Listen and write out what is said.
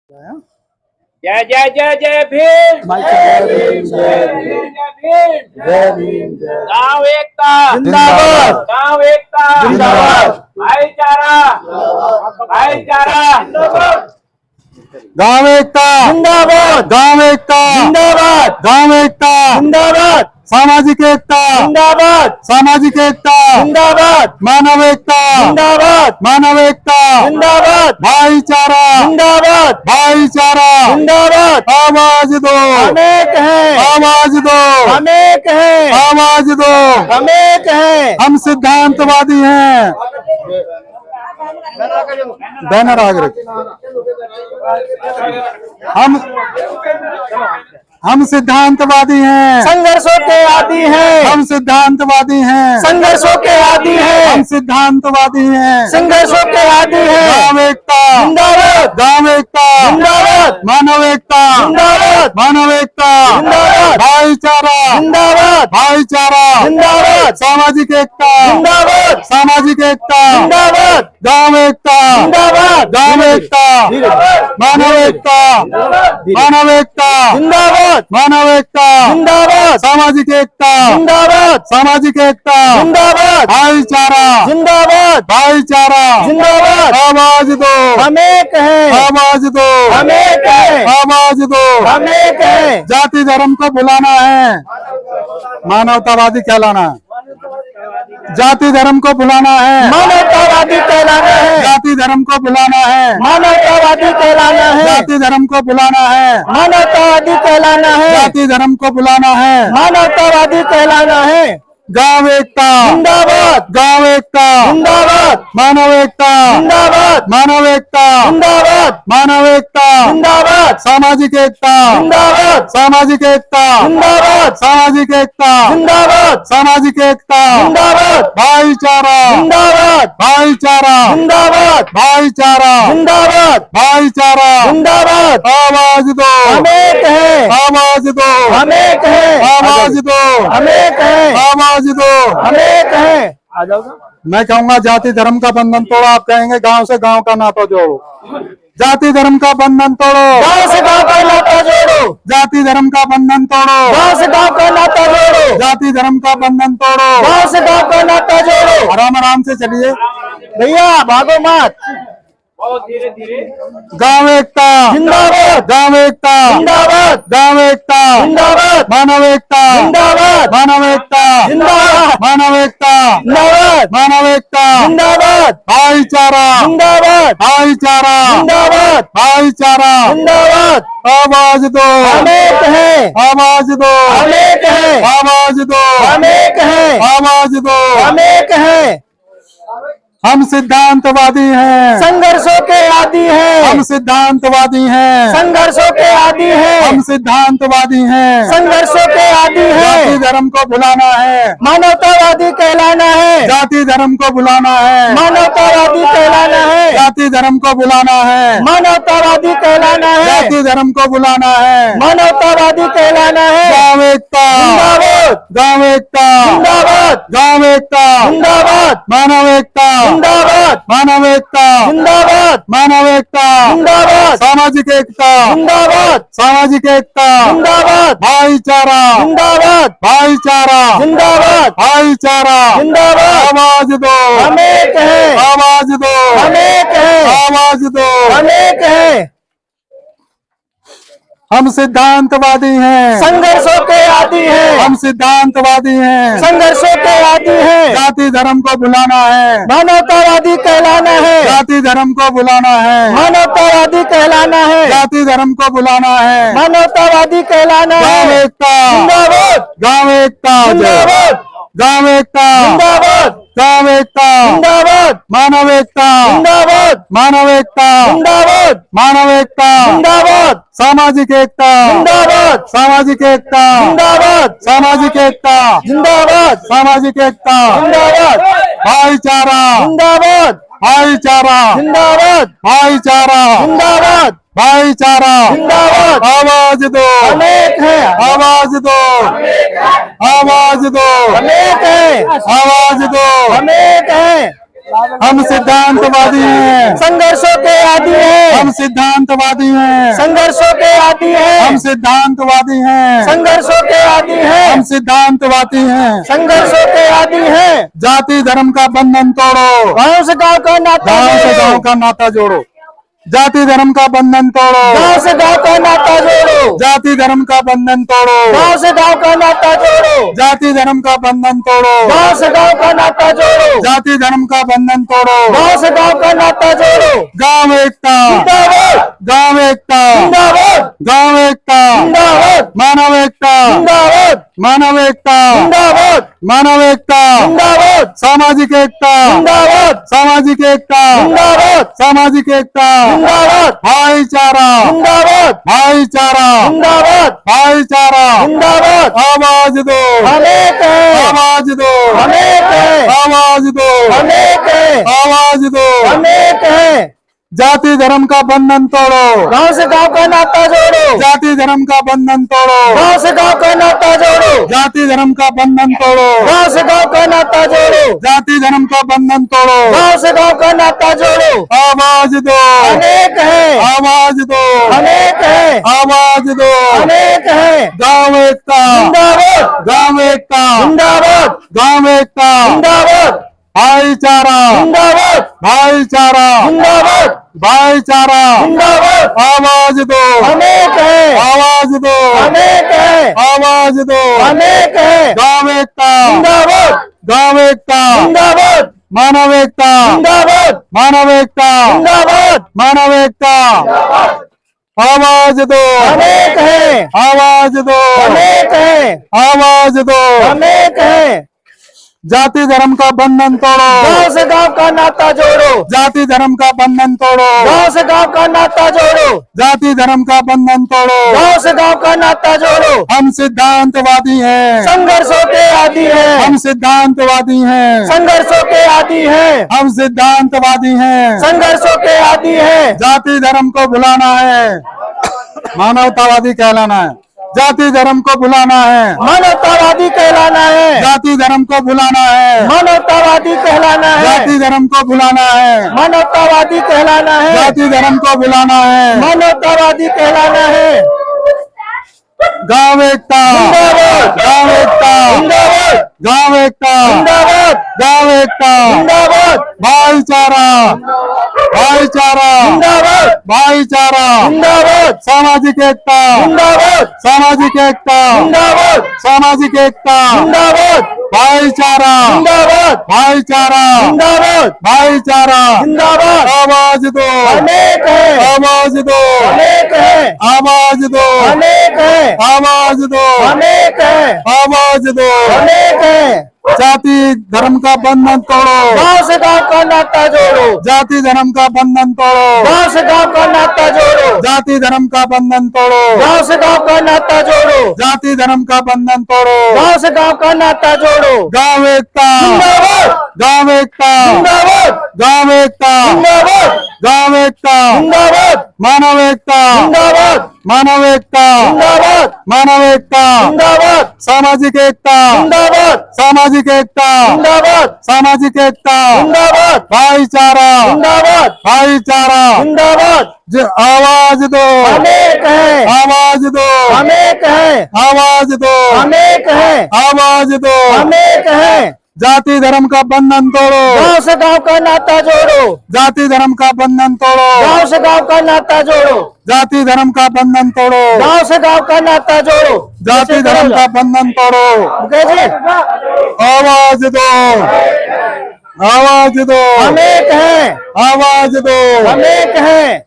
जय जय जय जय भीम, जय भीम। गांव एकता जिंदाबाद। गांव एकता जिंदाबाद। भाईचारा भाईचारा गांव एकता जिंदाबाद। गांव एकता जिंदाबाद। गांव एकता जिंदाबाद। सामाजिक एकता जिंदाबाद। सामाजिक एकता जिंदाबाद। मानव एकता जिंदाबाद। मानव एकता जिंदाबाद। भाईचारा जिंदाबाद। भाईचारा जिंदाबाद। आवाज दो हम एक हैं। आवाज दो हम एक हैं। आवाज दो हम एक हैं। हम सिद्धांतवादी हैं। बैनर आगे हम सिद्धांतवादी हैं। संघर्षों के आदी हैं। हम सिद्धांतवादी हैं। संघर्षों के आदी हैं। हम सिद्धांतवादी हैं। संघर्षों के आदी हैं। गांव एकता जिंदाबाद। गांव एकता जिंदाबाद। मानव एकता जिंदाबाद। मानव एकता जिंदाबाद। भाईचारा जिंदाबाद। भाईचारा जिंदाबाद। सामाजिक एकता जिंदाबाद। सामाजिक एकता जिंदाबाद। गांव एकता जिंदाबाद। गांव एकता मानव एकता मानव एकता जिंदाबाद। मानव एकता जिंदाबाद। सामाजिक एकता जिंदाबाद। सामाजिक एकता जिंदाबाद। भाईचारा जिंदाबाद। भाईचारा जिंदाबाद। आवाज दो हम एक हैं। आवाज दो हम एक हैं। आवाज दो हम एक हैं। जाति धर्म को भुलाना है, मानवतावादी कहलाना है। जाति धर्म को भुलाना है, मानवतावादी कहलाना है। जाति धर्म को भुलाना है, मानवतावादी कहलाना है। जाति धर्म को भुलाना है, मानवतावादी कहलाना है। जाति धर्म को भुलाना है, मानवतावादी कहलाना है। गांव एकता जिंदाबाद। गांव एकता जिंदाबाद। मानव एकता जिंदाबाद। मानव एकता जिंदाबाद। मानव एकता जिंदाबाद। सामाजिक एकता जिंदाबाद। सामाजिक एकता जिंदाबाद। सामाजिक एकता जिंदाबाद। सामाजिक एकता जिंदाबाद। भाईचारा जिंदाबाद। भाईचारा जिंदाबाद। भाईचारा जिंदाबाद। भाईचारा जिंदाबाद। आवाज दो हम एक हैं। आवाज दो हम एक हैं। आवाज दो हम एक हैं। आवाज दो हम एक हैं। आ जाओ। मैं कहूंगा जाति धर्म का बंधन तोड़ो, आप कहेंगे गांव से गांव का नाता जोड़ो। जाति धर्म का बंधन तोड़ो, गांव से गांव का नाता जोड़ो। जाति धर्म का बंधन तोड़ो, गांव से गांव का नाता जोड़ो। जाति धर्म का बंधन तोड़ो, गांव से गांव का नाता जोड़ो। आराम आराम से चलिए भैया, भागो मत। बहुत धीरे धीरे गांव एकता जिंदाबाद। गांव एकता जिंदाबाद। गांव एकता जिंदाबाद। मानव एकता जिंदाबाद। मानव एकता जिंदाबाद। मानव एकता जिंदाबाद। मानव एकता जिंदाबाद। भाईचारा जिंदाबाद। भाईचारा जिंदाबाद। भाईचारा जिंदाबाद। आवाज दो हम एक हैं। आवाज दो हम एक हैं। आवाज दो हम एक हैं। आवाज दो हम एक हैं। हम सिद्धांतवादी हैं। संघर्षों के आदी हैं। हम सिद्धांतवादी हैं। संघर्षों के आदी हैं। हम सिद्धांतवादी हैं। संघर्षों के आदी हैं। जाति धर्म को भुलाना है, मानवतावादी कहलाना है। जाति धर्म को भुलाना है, मानवतावादी कहलाना है। जाति धर्म को भुलाना है, मानवतावादी कहलाना है। जाति धर्म को भुलाना है, मानवतावादी कहलाना है। गांव एकता जिंदाबाद। गांव एकता जिंदाबाद। गांव एकता जिंदाबाद। मानव एकता जिंदाबाद। मानव एकता जिंदाबाद। मानव एकता जिंदाबाद। सामाजिक एकता जिंदाबाद। सामाजिक एकता जिंदाबाद। भाईचारा जिंदाबाद। भाईचारा जिंदाबाद। भाईचारा जिंदाबाद। आवाज दो हम एक हैं। आवाज दो हम एक हैं। आवाज दो हम एक हैं। हम सिद्धांतवादी हैं। संघर्षों के आदी हैं। हम सिद्धांतवादी हैं। संघर्षों के आदी हैं। जाति धर्म को भुलाना है, मानवतावादी कहलाना है। जाति धर्म को भुलाना है, मानवतावादी कहलाना है। जाति धर्म को भुलाना है, मानवतावादी कहलाना है। गांव एकता जिंदाबाद। गांव एकता जिंदाबाद। गांव एकता जिंदाबाद। गांव एकता जिंदाबाद। मानव एकता जिंदाबाद। मानव एकता जिंदाबाद। मानव एकता जिंदाबाद। सामाजिक एकता जिंदाबाद। सामाजिक एकता जिंदाबाद। सामाजिक एकता जिंदाबाद। सामाजिक एकता जिंदाबाद। भाईचारा जिंदाबाद। भाईचारा जिंदाबाद। भाईचारा जिंदाबाद। भाईचारा जिंदाबाद। आवाज दो हम एक हैं। आवाज दो आवाज दो हम एक हैं। आवाज दो हम एक हैं। हम सिद्धांतवादी हैं, संघर्षों के आदी हैं, हम सिद्धांतवादी हैं, संघर्षों के आदी हैं, हम सिद्धांतवादी हैं, संघर्षों के आदी हैं, हम सिद्धांतवादी हैं। संघर्षों के आदी हैं। जाति धर्म का बंधन तोड़ो, गांव से गांव का नाता गांव से गांव जोड़ो, का नाता जोड़ो। जाति धर्म का बंधन तोड़ो, गांव से गांव का नाता जोड़ो, जाति धर्म का बंधन तोड़ो, गांव से गांव का नाता जोड़ो, जाति धर्म का बंधन तोड़ो, गांव से गांव का नाता जोड़ो, जाति धर्म का बंधन तोड़ो। गांव से गांव का नाता जोड़ो। गांव एकता, जिंदाबाद, गांव एकता, जिंदाबाद, गांव एकता, जिंदाबाद, मानव एकता, जिंदाबाद, मानव एकता, जिंदाबाद, मानव एकता, जिंदाबाद, सामाजिक एकता, जिंदाबाद, सामाजिक एकता, जिंदाबाद, सामाजिक एकता, जिंदाबाद, भाईचारा, जिंदाबाद, भाईचारा, जिंदाबाद, भाईचारा। जिंदाबाद। आवाज दो, हम एक हैं, आवाज दो, हम एक हैं, आवाज दो, हम एक हैं, आवाज दो। हम एक हैं। जाति धर्म का बंधन तोड़ो, गांव से गांव का नाता जोड़ो, जाति धर्म का बंधन तोड़ो, गांव से गांव का नाता जोड़ो, जाति धर्म का बंधन तोड़ो, गांव से गांव का नाता जोड़ो, जाति धर्म का बंधन तोड़ो। गांव से गांव का नाता जोड़ो। आवाज दो, हम एक हैं, आवाज दो, हम एक हैं, आवाज दो। हम एक हैं। गांव एकता, जिंदाबाद, गांव एकता, जिंदाबाद, गांव एकता, जिंदाबाद, भाईचारा, जिंदाबाद, भाईचारा, जिंदाबाद, भाईचारा। जिंदाबाद। आवाज दो, हम एक हैं, आवाज दो, हम एक हैं, आवाज दो। हम एक हैं। गांव एकता, जिंदाबाद, गांव एकता, जिंदाबाद, मानव एकता, जिंदाबाद, मानव एकता, जिंदाबाद, मानव एकता। आवाज दो, हम एक हैं, आवाज दो, हम एक हैं, आवाज दो। हम एक हैं। जाति धर्म का बंधन तोड़ो, गांव से गांव का नाता जोड़ो, जाति धर्म का बंधन तोड़ो, गांव से गांव का नाता जोड़ो, जाति धर्म का बंधन तोड़ो। गांव से गांव का नाता जोड़ो। हम सिद्धांतवादी हैं, संघर्षों के आदी हैं, हम सिद्धांतवादी हैं, संघर्षों के आदी हैं, हम सिद्धांतवादी हैं। संघर्षों के आदी हैं। जाति धर्म को भुलाना है, मानवतावादी कहलाना है। जाति धर्म को भुलाना है, मानवतावादी कहलाना है, जाति धर्म को भुलाना है, मानवतावादी कहलाना है, जाति धर्म को भुलाना है, मानवतावादी कहलाना है, जाति धर्म को भुलाना है। मानवतावादी कहलाना है। गांव एकता, जिंदाबाद, गांव एकता, जिंदाबाद, गांव एकता, जिंदाबाद, गांव एकता। जिंदाबाद, भाईचारा, भाईचारा, जिंदाबाद, भाईचारा। जिंदाबाद, सामाजिक एकता, जिंदाबाद, सामाजिक एकता, जिंदाबाद, सामाजिक एकता। जिंदाबाद, भाईचारा, जिंदाबाद, भाईचारा, जिंदाबाद, भाईचारा। जिंदाबाद। आवाज दो, हम एक हैं, आवाज दो, हम एक हैं, आवाज दो, हम एक हैं, आवाज दो, हम एक हैं, आवाज दो। हम एक हैं। जाति धर्म का बंधन तोड़ो, गांव से गांव का नाता जोड़ो, जाति धर्म का बंधन तोड़ो, गांव से गांव का नाता जोड़ो, जाति धर्म का बंधन तोड़ो, गांव से गांव का नाता जोड़ो, जाति धर्म का बंधन तोड़ो। गांव से गांव का नाता जोड़ो। गांव एकता, जिंदाबाद, गांव एकता, जिंदाबाद, गांव एकता, जिंदाबाद, गांव एकता, जिंदाबाद, मानव एकता, जिंदाबाद, मानव एकता, जिंदाबाद, मानव एकता, जिंदाबाद, सामाजिक एकता, जिंदाबाद, सामाजिक एकता, जिंदाबाद, सामाजिक एकता। जिंदाबाद, भाईचारा, जिंदाबाद, भाईचारा। जिंदाबाद। आवाज दो, हम एक हैं, आवाज दो, हम एक हैं, आवाज दो, हम एक हैं, आवाज दो। हम एक हैं। जाति धर्म का बंधन तोड़ो, गांव से गांव का नाता जोड़ो, जाति धर्म का बंधन तोड़ो, गांव से गांव का नाता जोड़ो, जाति धर्म का बंधन तोड़ो, गांव से गांव का नाता जोड़ो। जाति धर्म का बंधन तोड़ो। मुकेश जी, आवाज दो, आवाज दो, हम एक हैं, आवाज दो। हम एक हैं।